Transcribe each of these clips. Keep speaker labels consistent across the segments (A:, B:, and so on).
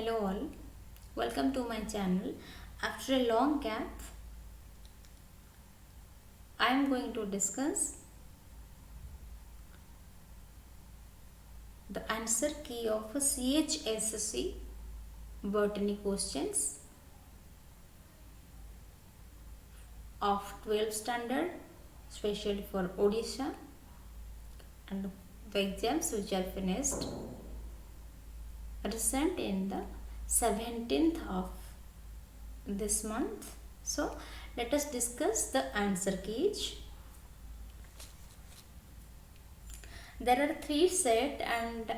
A: Hello all, welcome to my channel. After a long gap, I am going to discuss the answer key of keyCHSE botany questions of 12th standard, especially for Odisha, and the exams which are finished recent in the 17th of this month. So let us discuss the answer keys. There are 3 sets, and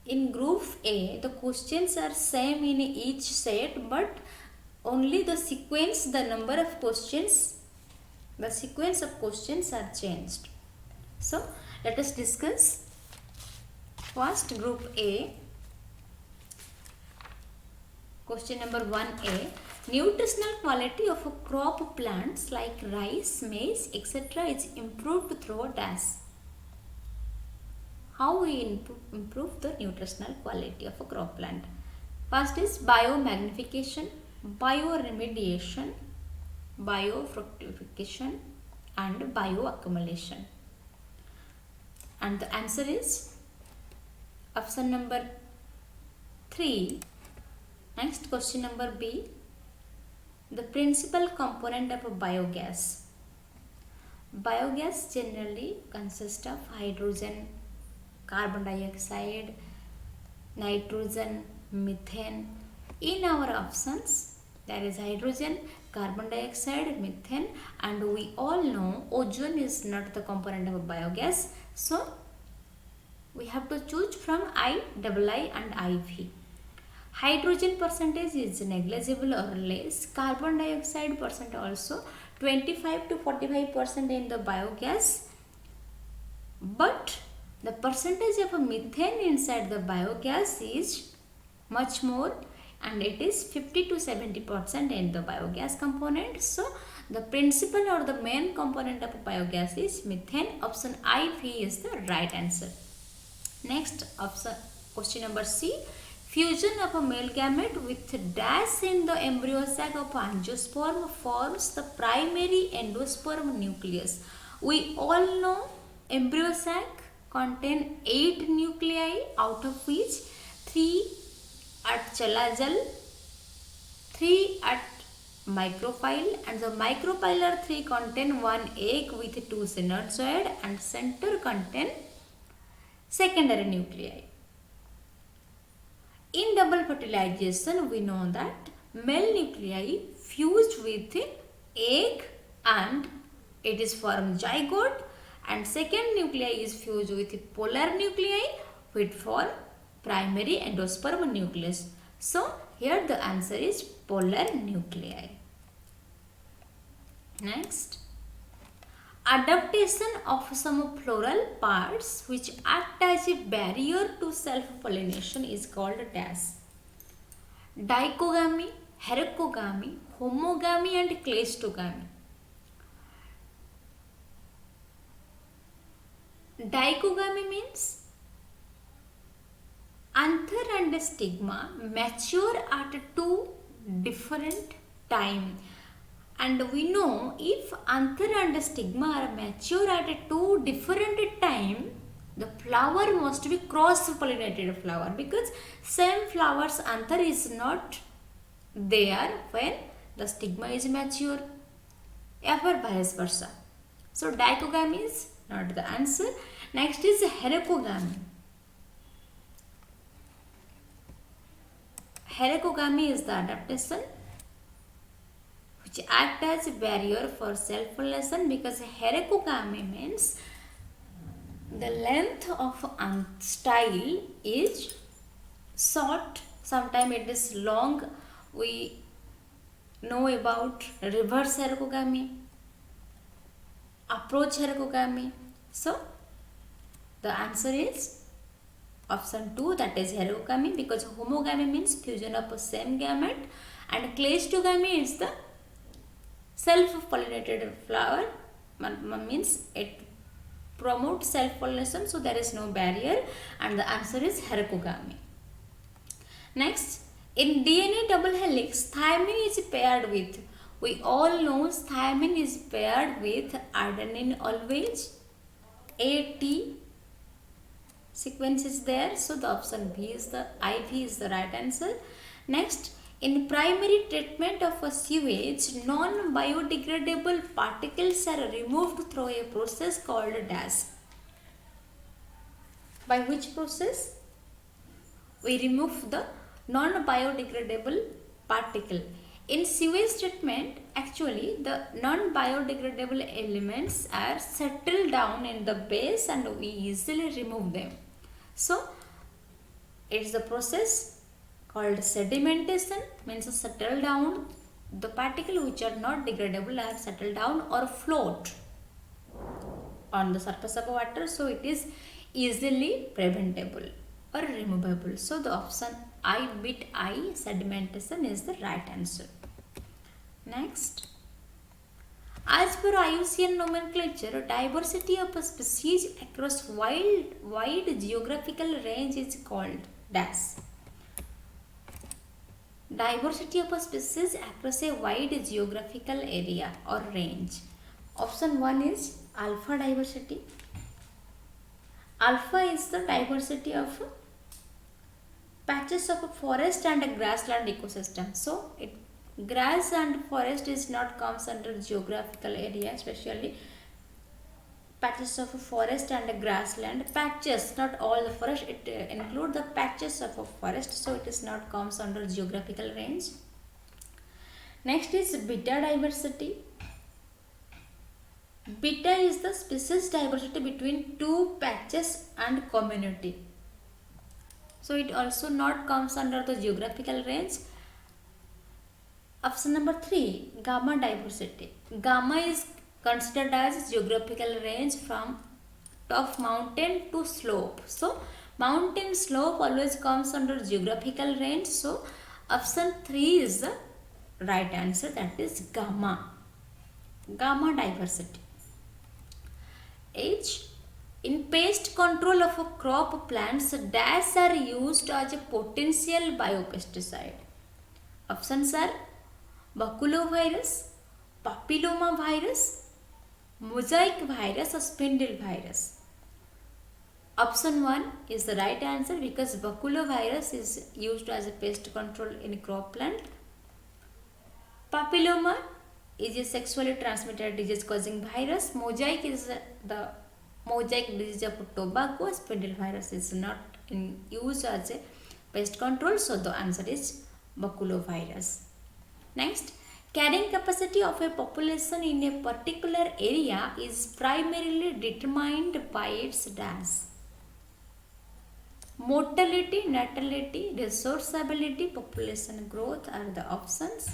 A: in group A the questions are same in each set, but only the sequence, the number of questions, the sequence of questions are changed. So let us discuss first group A. Question number 1A. Nutritional quality of a crop plants like rice, maize, etc. is improved through dash. How we improve the nutritional quality of a crop plant? First is biomagnification, bioremediation, biofructification, and bioaccumulation. And the answer is option number 3. Next, question number B. The principal component of a biogas. Biogas generally consists of hydrogen, carbon dioxide, nitrogen, methane. In our options, there is hydrogen, carbon dioxide, methane, and we all know ozone is not the component of a biogas. So, we have to choose from I, II and IV. Hydrogen percentage is negligible or less. Carbon dioxide percent also 25 to 45% in the biogas. But the percentage of methane inside the biogas is much more, and it is 50 to 70% in the biogas component. So the principal or the main component of biogas is methane. Option IV is the right answer. Next option, question number C. Fusion of a male gamete with dash in the embryo sac of angiosperm forms the primary endosperm nucleus. We all know embryo sac contain 8 nuclei, out of which 3 at chalazal, 3 at micropyle, and the micropylar 3 contain 1 egg with 2 synerzoid, and center contain secondary nuclei. In double fertilization, we know that male nuclei fuse with egg and it is formed zygote, and second nuclei is fused with polar nuclei which form primary endosperm nucleus. So here the answer is polar nuclei. Next, adaptation of some floral parts which act as a barrier to self-pollination is called dash. Dichogamy, heracogamy, homogamy and cleistogamy. Dichogamy means anther and stigma mature at 2 different times. And we know if anther and stigma are mature at 2 different times, the flower must be cross-pollinated flower, because same flowers anther is not there when the stigma is mature, ever vice versa. So dichogamy is not the answer. Next is heracogamy. Heracogamy is the adaptation which act as a barrier for self-pollination, because heracogamy means the length of style is short, sometimes it is long. We know about reverse heracogamy, approach heracogamy. So the answer is option 2, that is heracogamy, because homogamy means fusion of the same gamete, and cleistogamy is the self-pollinated flower, means it promotes self-pollination, so there is no barrier, and the answer is heracogamy. Next, in DNA double helix, thymine is paired with, we all know thymine is paired with adenine always. AT sequence is there, so the option B is the IV is the right answer. Next, in primary treatment of a sewage, non-biodegradable particles are removed through a process called dash. By which process? We remove the non-biodegradable particle. In sewage treatment, actually the non-biodegradable elements are settled down in the base and we easily remove them. So, it's the process called sedimentation, means settle down. The particle which are not degradable are settled down or float on the surface of water. So, it is easily preventable or removable. So, the option I, bit I, sedimentation is the right answer. Next, as per IUCN nomenclature, diversity of a species across wide geographical range is called dash. Diversity of a species across a wide geographical area or range. Option 1 is alpha diversity. Alpha is the diversity of patches of a forest and a grassland ecosystem. So, grass and forest is not comes under geographical area, especially patches of a forest and a grassland. Patches, not all the forest, it include the patches of a forest, so it is not comes under geographical range. Next is beta diversity. Beta is the species diversity between two patches and community. So it also not comes under the geographical range. Option number 3, gamma diversity. Gamma is considered as geographical range from top mountain to slope. So mountain slope always comes under geographical range. So option 3 is the right answer, that is gamma. Gamma diversity. H. In pest control of a crop plants, dash are used as a potential biopesticide. Options are baculovirus, papilloma virus, mosaic virus or spindle virus. Option 1 is the right answer because baculovirus is used as a pest control in crop plant. Papilloma is a sexually transmitted disease causing virus. Mosaic is the mosaic disease of tobacco. Spindle virus is not in use as a pest control, so the answer is baculovirus. Next, carrying capacity of a population in a particular area is primarily determined by its dash. Mortality, natality, resourceability, population growth are the options,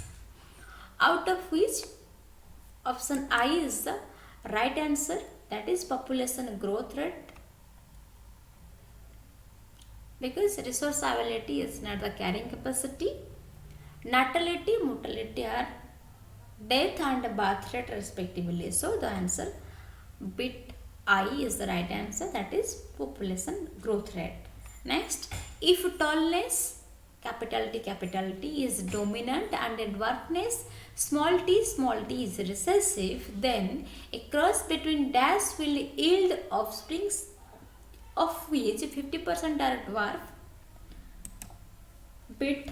A: out of which option I is the right answer, that is population growth rate, because resourceability is not the carrying capacity. Natality, mortality are death and birth rate respectively. So the answer bit I is the right answer, that is population growth rate. Next, if tallness capital T is dominant and dwarfness small t is recessive, then a cross between dash will yield offsprings of which 50% are dwarf. Bit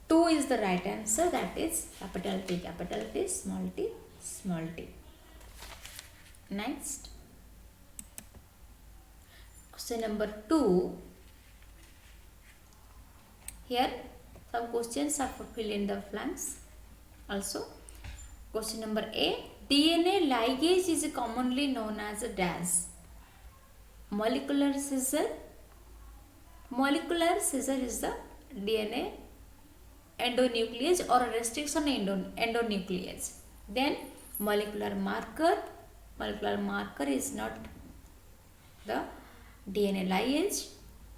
A: 2 is the right answer, that is capital T, small t. Next, question number 2. Here some questions are for fill in the blanks. Also, question number A, DNA ligase is commonly known as a dash. Molecular scissor. Molecular scissor is the DNA endonuclease or a restriction endonuclease. Then molecular marker. Molecular marker is not the DNA liase.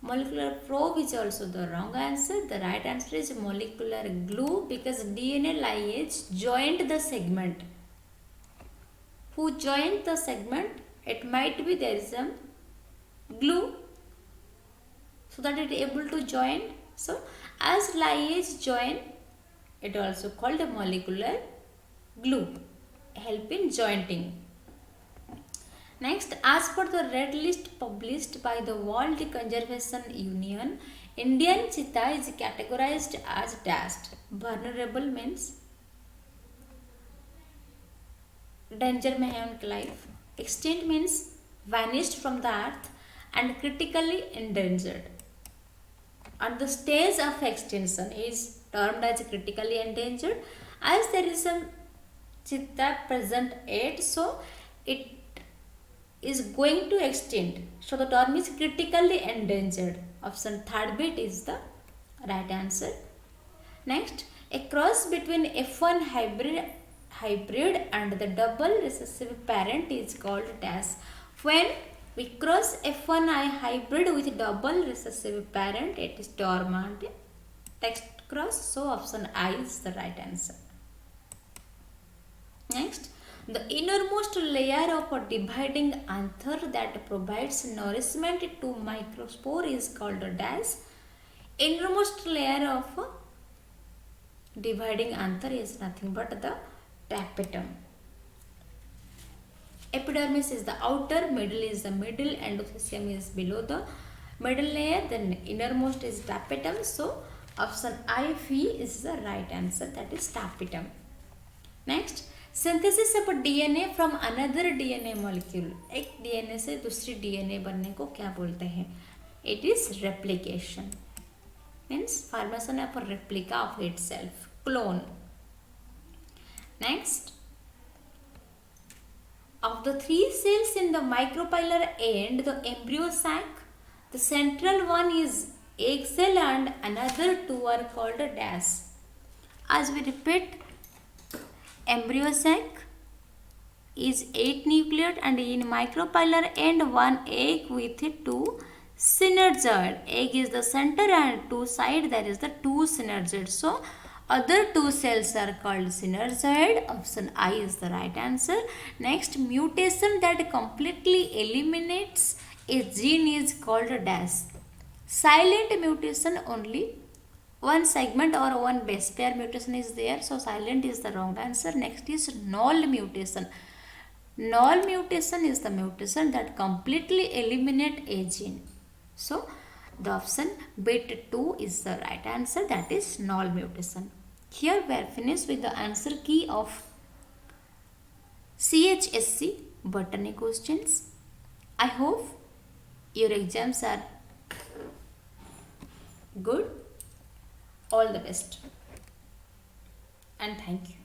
A: Molecular probe is also the wrong answer. The right answer is molecular glue, because DNA liase joined the segment. Who joined the segment? It might be there is some glue so that it is able to join. So as liase join, it also called a molecular glue, help in jointing. Next, as per the red list published by the World Conservation Union, Indian cheetah is categorized as dashed. Vulnerable means danger में है उनकी life. Extinct means vanished from the earth, and critically endangered. And the stage of extinction is termed as critically endangered, as there is some cheetah present yet, so it is going to extinct. So the term is critically endangered. Option third bit is the right answer. Next, a cross between F1 hybrid and the double recessive parent is called dash. When we cross F1I hybrid with double recessive parent, it is dormant text cross. So option I is the right answer. Next, the innermost layer of a dividing anther that provides nourishment to microspore is called a dash. Innermost layer of a dividing anther is nothing but the tapetum. Epidermis is the outer, middle is the middle, endothelium is below the middle layer, then innermost is tapetum. So option I V is the right answer, that is tapetum. Next, synthesis of DNA from another DNA molecule. एक DNA से दूसरी DNA बनने को क्या बोलते हैं? It is replication. Means formation of a replica of itself, clone. Next, of the three cells in the micropylar end, the embryo sac, the central one is egg cell and another two are called a dash. As we repeat, embryo sac is 8 nucleate and in micropylar end one egg with 2 synergid. Egg is the center and two side, that is the 2 synergid. So other two cells are called synergid. Option I is the right answer. Next, mutation that completely eliminates a gene is called a dash. Silent mutation, only one segment or one base pair mutation is there, so silent is the wrong answer. Next is null mutation. Null mutation is the mutation that completely eliminate a gene. So the option bit 2 is the right answer, that is null mutation. Here we are finished with the answer key of keyCHSE botany questions. I hope your exams are good. All the best and thank you.